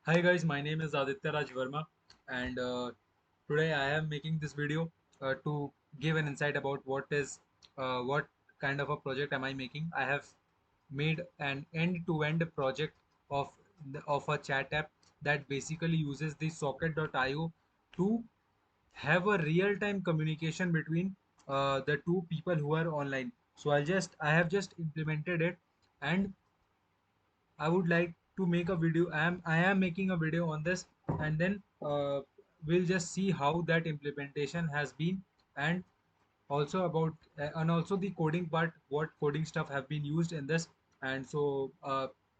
Hi guys, my name is Aditya Raj Verma, and today I am making this video to give an insight about what kind of a project am I making. I have made an end-to-end project of of a chat app that basically uses the socket.io to have a real-time communication between the two people who are online. So I have just implemented it, and I would like to make a video. I am making a video on this, and then we'll just see how that implementation has been, and also about and also the coding part, what coding stuff have been used in this. And so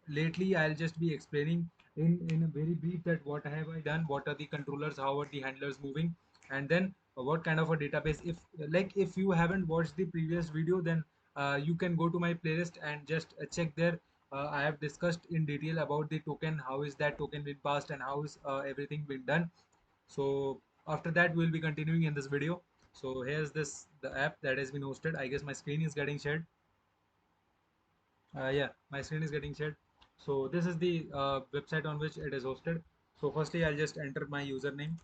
lately I'll just be explaining in a very brief that what have I done, what are the controllers, how are the handlers moving, and then what kind of a database. If you haven't watched the previous video, then you can go to my playlist and just check there. I have discussed in detail about the token, how is that token been passed, and how is everything been done. So after that, we'll be continuing in this video. So here's the app that has been hosted. I guess my screen is getting shared. Yeah, my screen is getting shared. So this is the website on which it is hosted. So firstly, I'll just enter my username.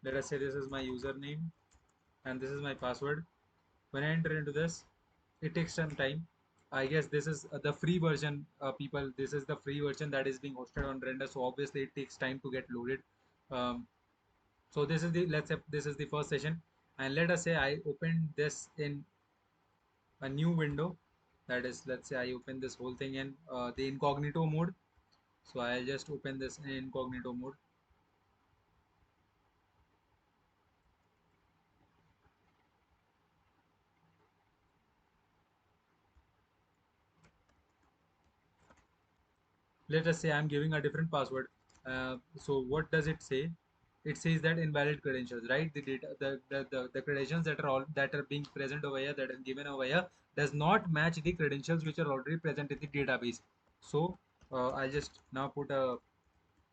Let us say this is my username and this is my password. When I enter into this, it takes some time. I guess this is the free version, people. This is the free version that is being hosted on Render. So obviously, it takes time to get loaded. Um, so this is the let's say this is the first session, and let us say I open this in a new window. That is, let's say I open this whole thing in the incognito mode. So I'll just open this in incognito mode. Let us say I'm giving a different password. So what does it say? It says that invalid credentials, right? The data, the credentials that are all that are being present over here, that are given over here, does not match the credentials which are already present in the database. So I'll just now put a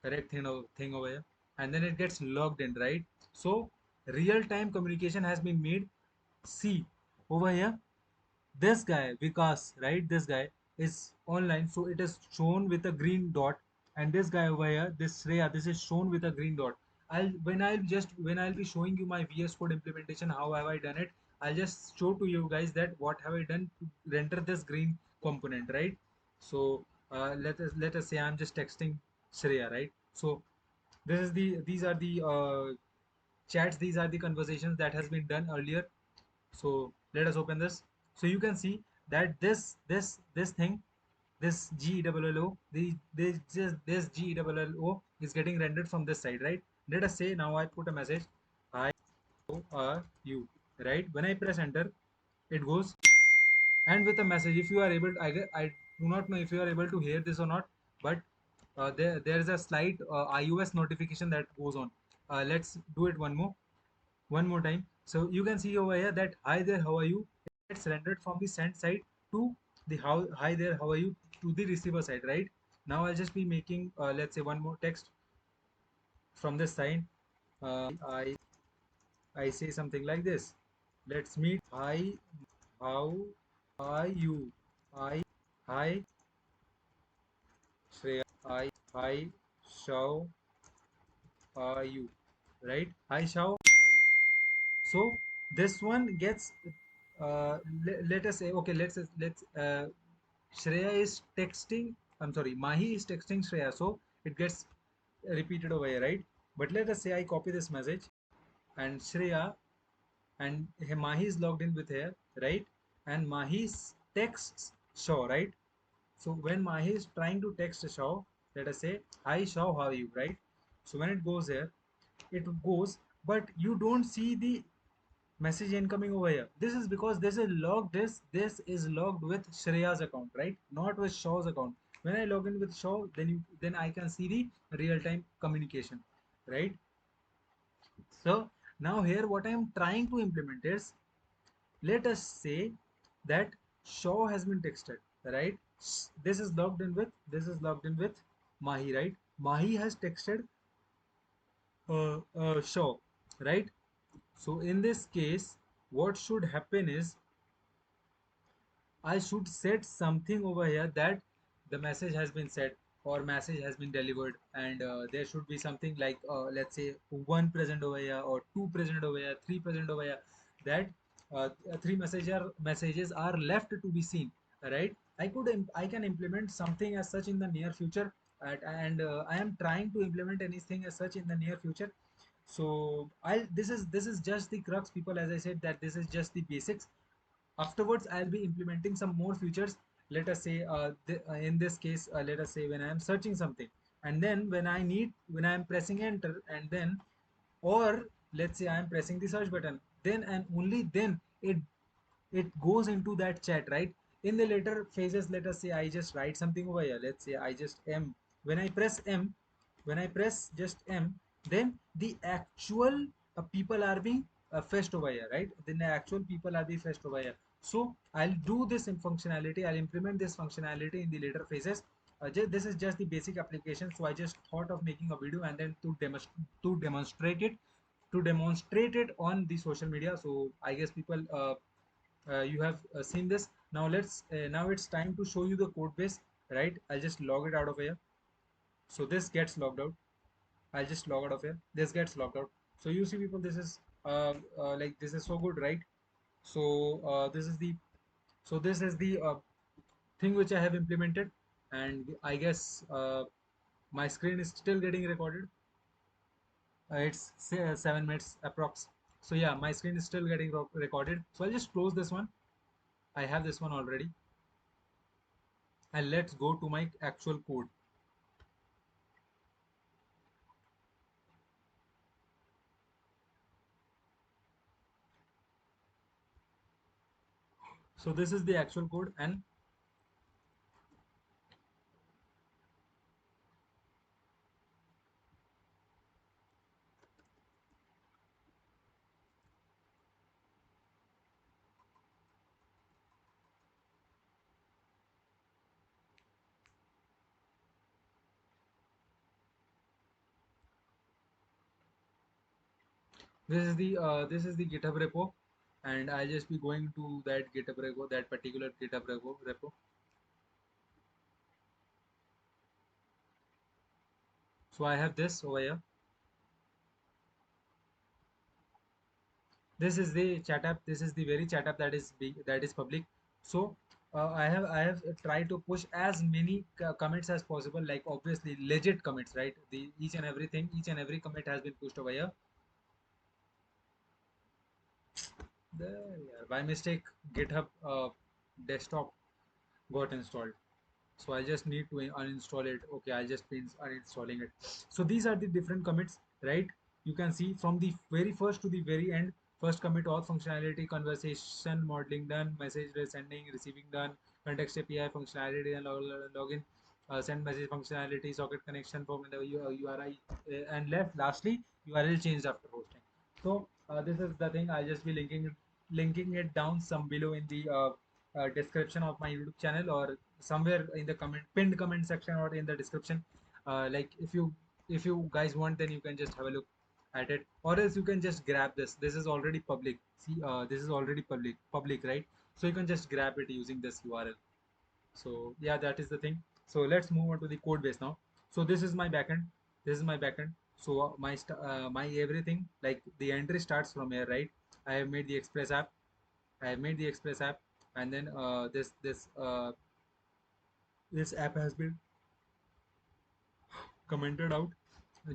correct thing over here, and then it gets logged in, right? So real time communication has been made. See over here, this guy Vikas, right? This guy is online, so it is shown with a green dot, and this guy over here, this Shreya, this is shown with a green dot. When I'll be showing you my VS Code implementation, how have I done it? I'll just show to you guys that what have I done to render this green component, right? So let us say I'm just texting Shreya, right? So these are the chats, these are the conversations that has been done earlier. So let us open this. So you can see that this thing, this GEOO, this GEOO is getting rendered from this side, right? Let us say now I put a message, hi, how are you, right? When I press enter, it goes and with a message. If you are able, I do not know if you are able to hear this or not, but there is a slight iOS notification that goes on. Let's do it one more time. So you can see over here that hi there, how are you? It's rendered from the send side to the how hi there, how are you to the receiver side, right? Now I'll just be making let's say one more text from this side. I say something like this. Let's meet. Hi, how are you? Hi Shreya. Hi Shao are you? Right? Hi Shao. So this one gets let us say okay, let's Shreya is texting, I'm sorry, Mahi is texting Shreya, so it gets repeated over here, right? But let us say I copy this message, and Shreya and Mahi is logged in with here, right? And Mahi texts Shaw, right? So when Mahi is trying to text Shaw, let us say hi Shaw, how are you, right? So when it goes here, it goes, but you don't see the message incoming over here. This is because this is logged with Shreya's account, right? Not with Shaw's account. When I log in with Shaw, then I can see the real-time communication, right? So now here what I am trying to implement is, let us say that Shaw has been texted, right? This is logged in with Mahi, right? Mahi has texted Shaw, right? So in this case, what should happen is I should set something over here that the message has been set. or message has been delivered, and there should be something like, let's say, one present over here, or two present over here, three present over here, that three messages are left to be seen, right? I can implement something as such in the near future, and I am trying to implement anything as such in the near future. So I this is just the crux, people. As I said, that this is just the basics. Afterwards, I'll be implementing some more features. Let us say, in this case, let us say when I am searching something, and then when I am pressing enter, and then, or let's say I am pressing the search button, then and only then it goes into that chat, right? In the later phases, let us say I just write something over here. Let's say I just m when I press m when I press just m, then the actual people are being fetched over here, right? Then the actual people are being fetched over here. So I'll do this in functionality, I'll implement this functionality in the later phases. This is just the basic application, so I just thought of making a video, and then to demonstrate it on the social media. So I guess people, you have seen this. Now now it's time to show you the code base, right? I'll just log it out of here. So this gets logged out. I'll just log out of here. This gets logged out. So you see, people, this is like, this is so good, right? So this is the thing which I have implemented, and I guess my screen is still getting recorded. It's 7 minutes approx. So yeah, my screen is still getting recorded. So I'll just close this one. I have this one already, and let's go to my actual code. So this is the actual code, and this is the GitHub repo, and I'll just be going to that GitHub repo, that particular GitHub repo. So I have this over here. This is the chat app. This is the very chat app that is that is public. So I have tried to push as many commits as possible, like obviously legit commits, right? The each and every commit has been pushed over here. There, yeah, by mistake, GitHub desktop got installed. So I just need to uninstall it. Okay, I'll just be uninstalling it. So these are the different commits, right? You can see from the very first to the very end. First commit, all functionality, conversation modeling done, message sending, receiving done, context API functionality and login, send message functionality, socket connection from the URI, and lastly URL changed after hosting. So this is the thing. I'll just be linking it down some below in the description of my YouTube channel, or somewhere in the pinned comment section, or in the description. Like, if you guys want, then you can just have a look at it, or else you can just grab this. This is already public. See, this is already public, right? So you can just grab it using this URL. So yeah, that is the thing. So let's move on to the code base now. So this is my backend. This is my backend. So my everything, like the entry starts from here, right? I have made the Express app. I have made the Express app, and then this app has been commented out,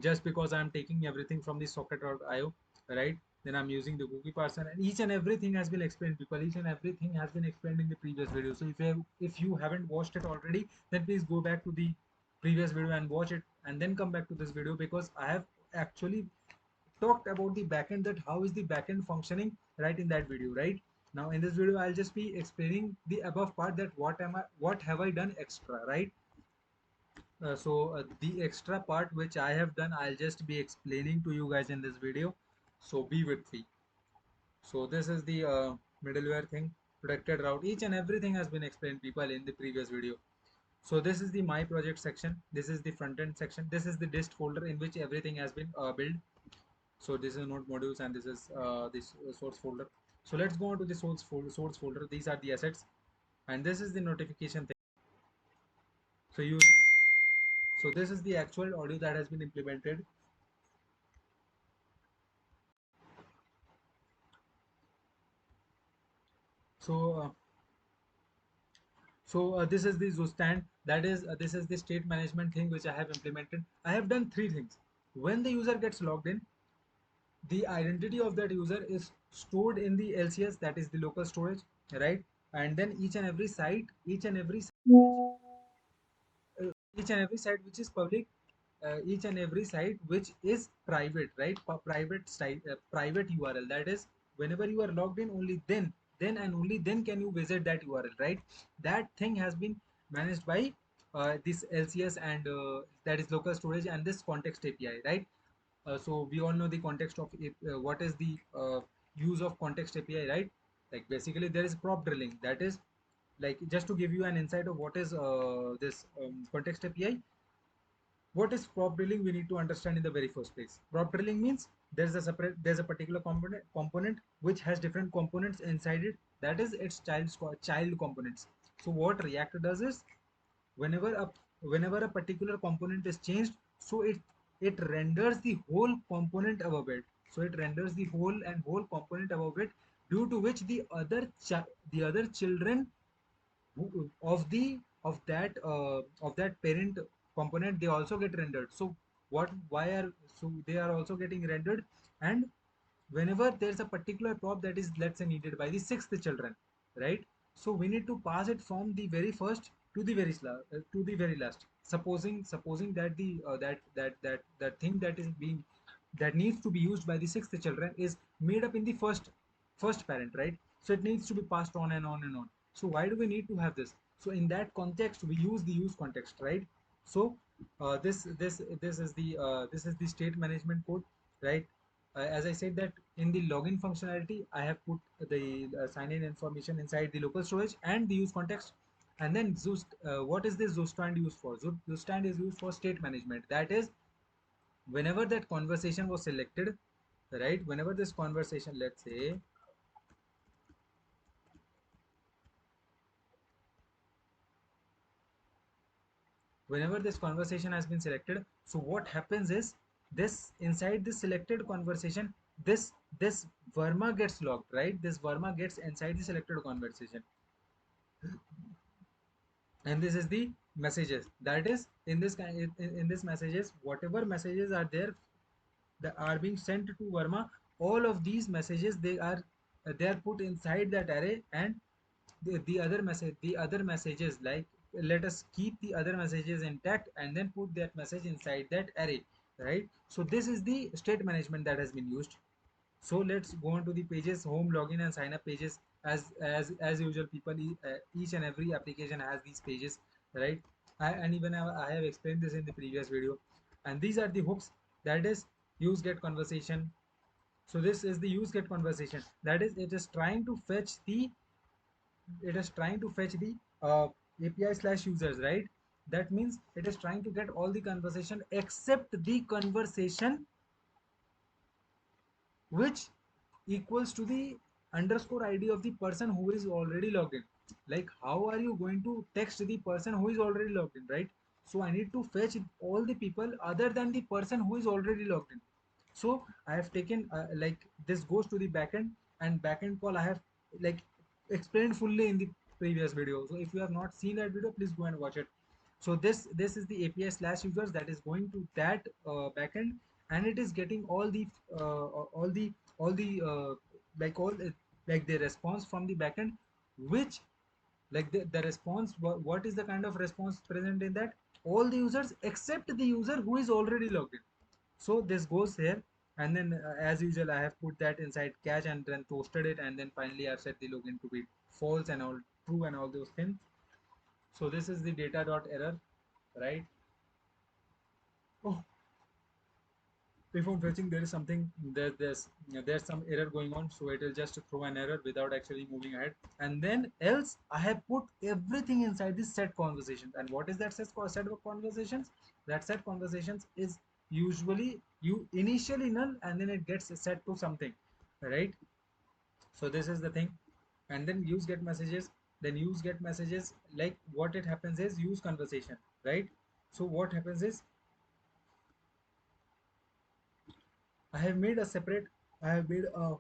just because I'm taking everything from the socket.io, right? Then I'm using the cookie parser, and each and everything has been explained, people. Each and everything has been explained in the previous video. So if you haven't watched it already, then please go back to the previous video and watch it, and then come back to this video, because I have actually talked about the backend, that how is the backend functioning, right, in that video, right? Now in this video, I'll just be explaining the above part, that what have I done extra, right? The extra part which I have done, I'll just be explaining to you guys in this video. So be with me. So this is the middleware thing, protected route. Each and everything has been explained, people, in the previous video. So this is the my project section. This is the front end section. This is the dist folder in which everything has been built. So this is node modules, and this is this source folder. So let's go on to the source folder. These are the assets, and this is the notification thing. So you So this is the actual audio that has been implemented. So this is the Zustand. That is, this is the state management thing which I have implemented. I have done three things. When the user gets logged in, the identity of that user is stored in the LCS, that is the local storage, right? And then each and every site which is public, each and every site which is private, right? Private site, private URL. That is, whenever you are logged in, only then and only then can you visit that URL, right? That thing has been managed by this LCS, and that is local storage, and this context API, right? So we all know the context of what is the use of context API, right? Like basically there is prop drilling. That is, like, just to give you an insight of what is this context API. What is prop drilling? We need to understand in the very first place. Prop drilling means there's a particular component which has different components inside it. That is its child components. So what React does is, whenever a whenever a particular component is changed, so it renders the whole component above it. So it renders the whole component above it, due to which the other children of that parent component, they also get rendered. So what why are so they are also getting rendered. And whenever there's a particular prop that is, let's say, needed by the sixth children, right? So we need to pass it from the very first to the to the very last. Supposing that the that thing that needs to be used by the sixth children is made up in the first parent, right? So it needs to be passed on and on and on. So why do we need to have this? So in that context, we use the use context, right? So this is the state management code, right? As I said, that in the login functionality, I have put the sign-in information inside the local storage and the use context. And then what is this Zustand used for? Zustand is used for state management. That is, whenever that conversation was selected, right? Whenever this conversation, let's say, whenever this conversation has been selected, so what happens is, this inside this selected conversation, this Verma gets logged, right? This Verma gets inside the selected conversation, and this is the messages. That is, in this in this messages, whatever messages are there that are being sent to Verma, all of these messages, they are put inside that array. And the other messages, like, let us keep the other messages intact and then put that message inside that array, right? So this is the state management that has been used. So let's go on to the pages, home, login and sign up pages. As usual, people, each and every application has these pages, right? And even I have explained this in the previous video. And these are the hooks. That is, use get conversation. So this is the use get conversation. That is, it is trying to fetch the API slash users, right? That means it is trying to get all the conversation except the conversation which equals to the underscore ID of the person who is already logged in. Like, how are you going to text the person who is already logged in, right? So I need to fetch all the people other than the person who is already logged in. So I have taken, like, this goes to the backend, and backend call I have, like, explained fully in the previous video. So if you have not seen that video, please go and watch it. So this is the API slash users that is going to that backend, and it is getting all the like all like the response from the backend, which, like, the response, what is the kind of response present in that? All the users except the user who is already logged in. So this goes here, and then as usual, I have put that inside cache and then toasted it, and then finally I've set the login to be false and all true and all those things. So this is the data dot error, right? Oh, before fetching, there is something there's some error going on, so it will just throw an error without actually moving ahead. And then else, I have put everything inside this set conversations. And what is that set of conversations? That set conversations is usually you initially null, and then it gets set to something, right? So this is the thing. And then use get messages. Then use get messages, like, what it happens is use conversation, right? So what happens is I have made a separate, I have made a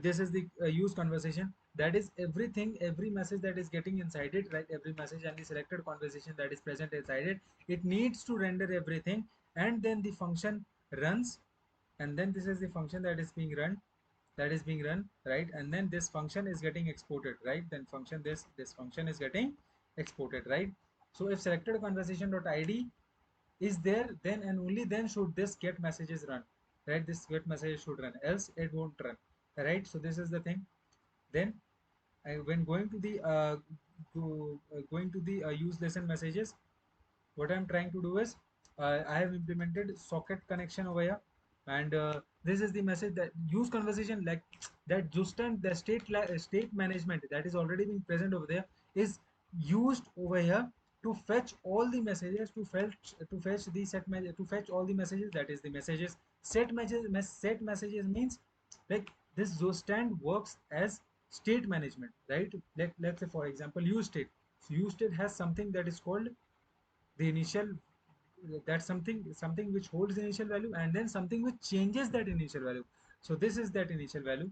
this is the use conversation, that is everything, every message that is getting inside it, right? Every message and the selected conversation that is present inside it, it needs to render everything, and then the function runs, and then this is the function that is being run, right? And then this function is getting exported, right? Then function, this function is getting exported, right? So if selected conversation dot id is there, then and only then should this get messages run, right? This get messages should run, else it won't run, right? So this is the thing. Then when going to the going to the use lesson messages, what I'm trying to do is I have implemented socket connection over here, and this is the message that use conversation, like that just and the state management that is already being present over there is used over here to fetch all the messages, to fetch the to fetch all the messages, that is the messages. Set messages means like this stand works as state management, right? Let's say for example use state. So use state has something that is called the initial, that's something which holds the initial value, and then something which changes that initial value. So this is that initial value.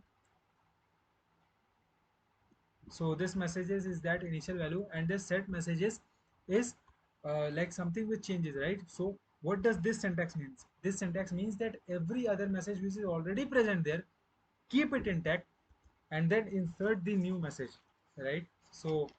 So this messages is that initial value, and this set messages is like something which changes, right? So what does this syntax means? This syntax means that every other message which is already present there, keep it intact, and then insert the new message, right? So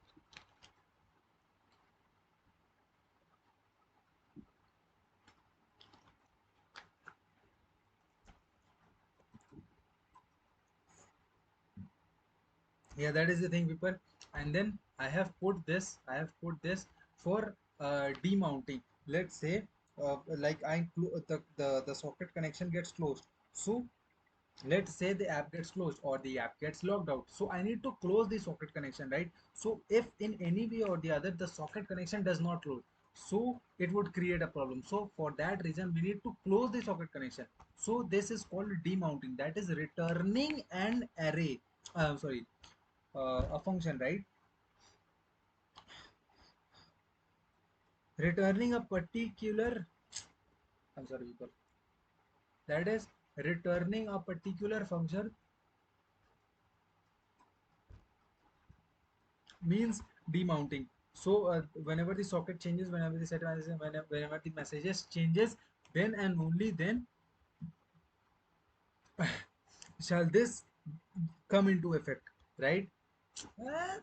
yeah, that is the thing, people. And then I have put this for demounting. Let's say like the socket connection gets closed. So let's say the app gets closed or the app gets logged out, so I need to close the socket connection, right? So if in any way or the other the socket connection does not close, so it would create a problem. So for that reason we need to close the socket connection. So this is called demounting, that is returning an array, sorry, a function, right? Returning a particular, I'm sorry people, that is returning a particular function means demounting. So whenever the socket changes, whenever the set message, whenever the messages changes, then and only then shall this come into effect, right? Uh,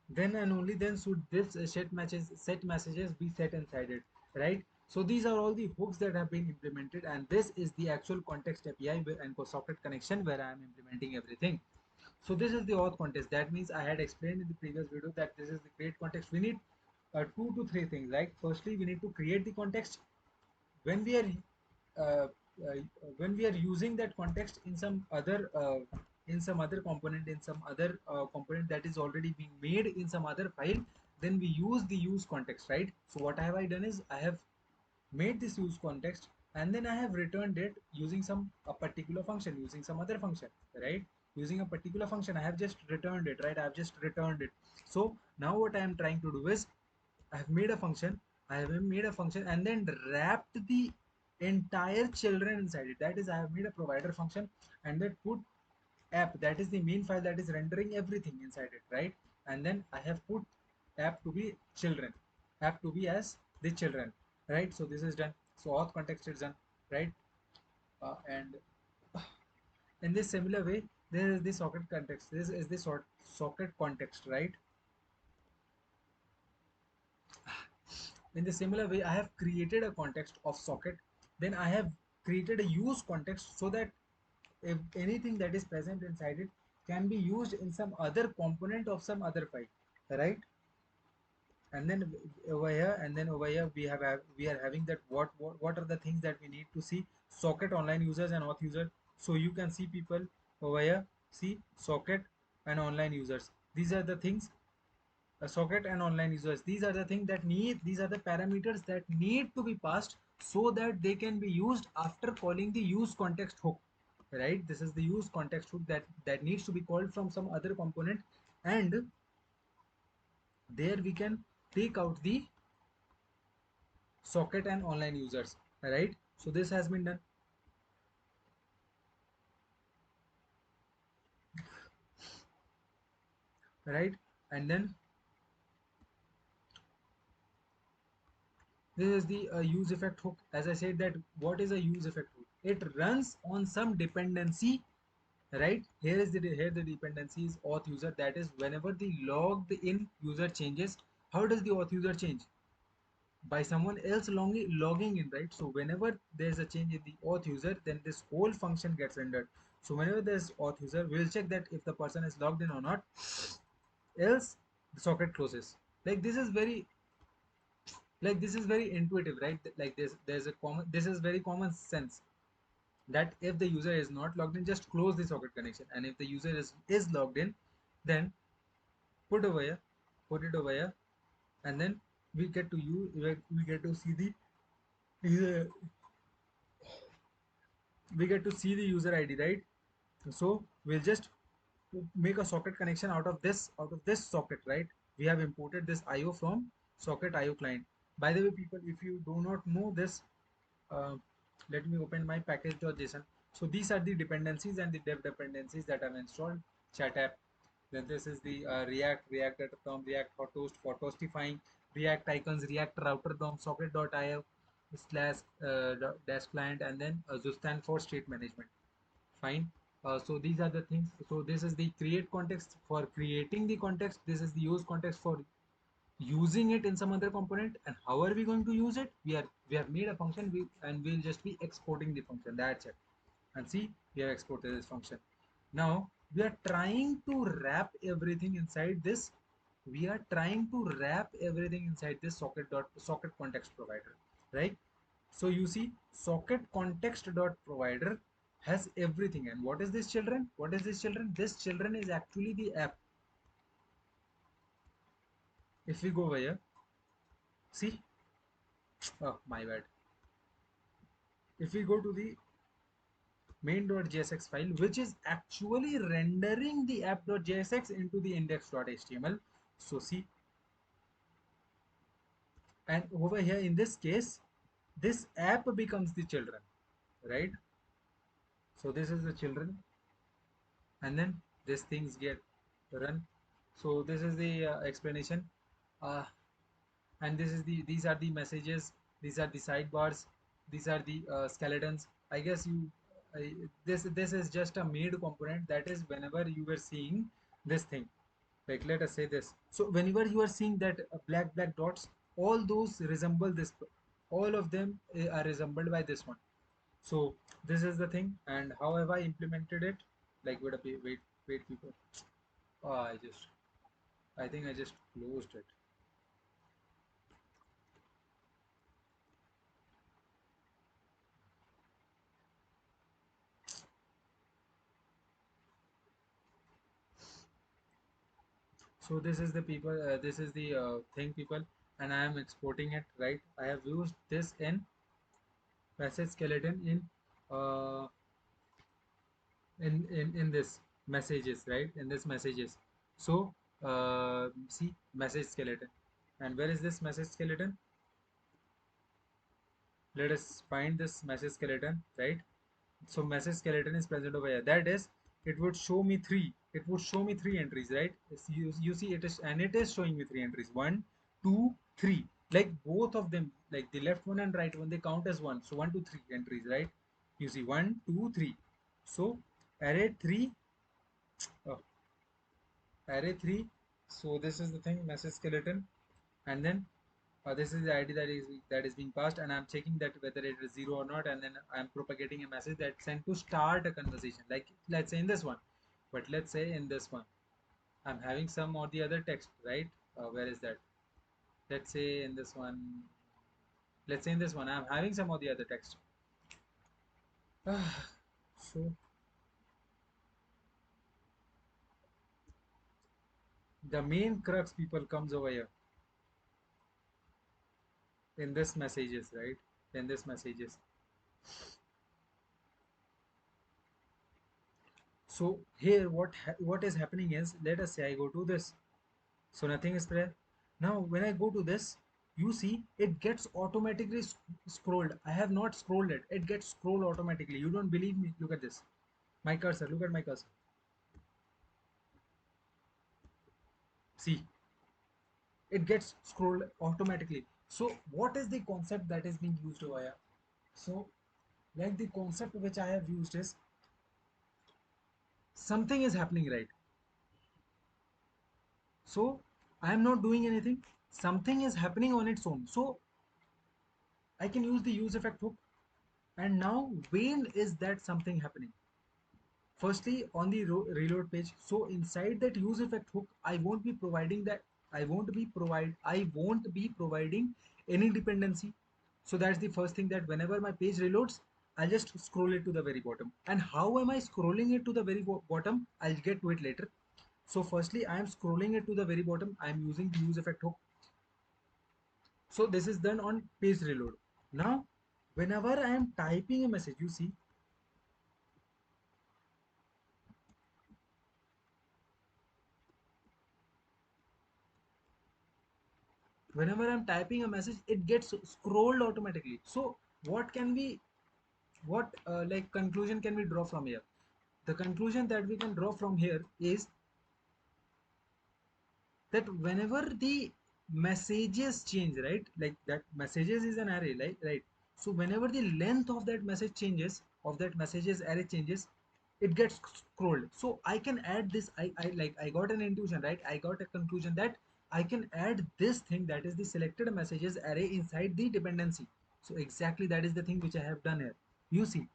then and only then should this set messages be set inside it, right? So these are all the hooks that have been implemented, and this is the actual context API and socket connection where I am implementing everything. So this is the auth context. That means I had explained in the previous video that this is the create context. We need two to three things. Like firstly, we need to create the context. When we are uh, uh, when we are using that context in some other component, in some other component that is already being made in some other file, then we use the use context, right? So what have I done is I have made this use context, and then I have returned it using some a particular function, using some other function, right? Using a particular function I have just returned it, right? I have just returned it. So now what I am trying to do is I have made a function, and then wrapped the entire children inside it. That is, I have made a provider function and then put app, that is the main file that is rendering everything inside it, right? And then I have put app to be children, app to be as the children, right? So this is done. So auth context is done, right? And in this similar way, there is the socket context. This is the socket context, right? In the similar way, I have created a context of socket. Then I have created a use context so that if anything that is present inside it can be used in some other component of some other file, right? And then over here, we are having that what are the things that we need to see: socket, online users, and auth user. So you can see people over here, see socket and online users. These are the things, a socket and online users, these are the things that need, these are the parameters that need to be passed so that they can be used after calling the use context hook, right? This is the use context hook that needs to be called from some other component. And There we can take out the socket and online users, right? So this has been done, right? And then this is the use effect hook. As I said, that what is a use effect hook? It runs on some dependency, right? Here the dependency is auth user. That is, whenever the logged in user changes, how does the auth user change? By someone else logging in, right? So whenever there's a change in the auth user, then this whole function gets rendered. So whenever there's auth user, we'll check that if the person is logged in or not, else the socket closes. Like this is very, like this is very intuitive, right? Like there's a common, this is very common sense, that if the user is not logged in, just close the socket connection, and if the user is logged in, then put over here, put it over here, and then we get to we get to see the user, we get to see the user id, right? So we'll just make a socket connection out of this socket, right? We have imported this io from socket io client. By the way, people, if you do not know this, uh, let me open my package.json. So these are the dependencies and the dev dependencies that I've installed. Chat app, then this is the react data dom, react host for toastifying, react icons, react router dom, socket.io slash dash client, and then Zustan for state management. Fine. So these are the things. So this is the create context for creating the context. This is the use context for using it in some other component. And how are we going to use it? We have made a function, and we'll just be exporting the function. That's it. And see, we have exported this function. Now we are trying to wrap everything inside this. We are trying to wrap everything inside this socket context provider, right? So you see, socket context dot provider has everything. And what is this, children? What is this, children? This, children, is actually the app. If we go over here, see, oh my bad. If we go to the main.jsx file, which is actually rendering the app.jsx into the index.html. So see, and over here in this case, this app becomes the children, right? So this is the children, and then these things get run. So this is the explanation, uh, and this is the, these are the messages, these are the sidebars, these are the skeletons. I guess you, this is just a made component. That is, whenever you were seeing this thing, like let us say this, so whenever you are seeing that black dots, all those resemble this, all of them are resembled by this one. So this is the thing. And how have I implemented it? Like, wait people, oh, I think I just closed it. So this is the people, this is the thing, people, and I am exporting it, right? I have used this in message skeleton uh, in this messages, right? In this messages. So see, message skeleton, and where is this message skeleton? Let us find this message skeleton, right? So message skeleton is present over here. That is, it would show me three, it would show me three entries, right? You see, it is, and it is showing me three entries, one, two, three. Like both of them, like the left one and right one, they count as one. So one, two, three entries, right? You see, one, two, three. So array three, oh, array three. So this is the thing, message skeleton, and then this is the ID that is being passed, and I'm checking that whether it is zero or not, and then I'm propagating a message that's sent to start a conversation. Like let's say in this one, but let's say in this one, I'm having some or the other text, right? Where is that? Let's say in this one. Let's say in this one, I'm having some or the other text. So the main crux, people, comes over here in this messages, right? In this messages. So here, what is happening is, let us say I go to this. So nothing is there. Now when I go to this, you see it gets automatically scrolled. I have not scrolled it. It gets scrolled automatically. You don't believe me? Look at this. My cursor. Look at my cursor. See, it gets scrolled automatically. So what is the concept that is being used over here? So like the concept which I have used is something is happening, right? So I am not doing anything. Something is happening on its own. So I can use the use effect hook. And now when is that something happening? Firstly, on the reload page, so inside that use effect hook, I won't be providing any dependency. So that's the first thing, that whenever my page reloads, I'll just scroll it to the very bottom. And how am I scrolling it to the very bottom? I'll get to it later. So firstly, I am scrolling it to the very bottom. I'm using the use effect hook. So this is done on page reload. Now whenever I am typing a message, you see, whenever I'm typing a message, it gets scrolled automatically. So what can we, what like conclusion can we draw from here? The conclusion that we can draw from here is that whenever the messages change, right, like that messages is an array, right? So whenever the length of that message changes, of that messages array changes, it gets scrolled. So I can add this, I got an intuition, right? I got a conclusion that I can add this thing, that is the selected messages array inside the dependency. So exactly that is the thing which I have done here. You see,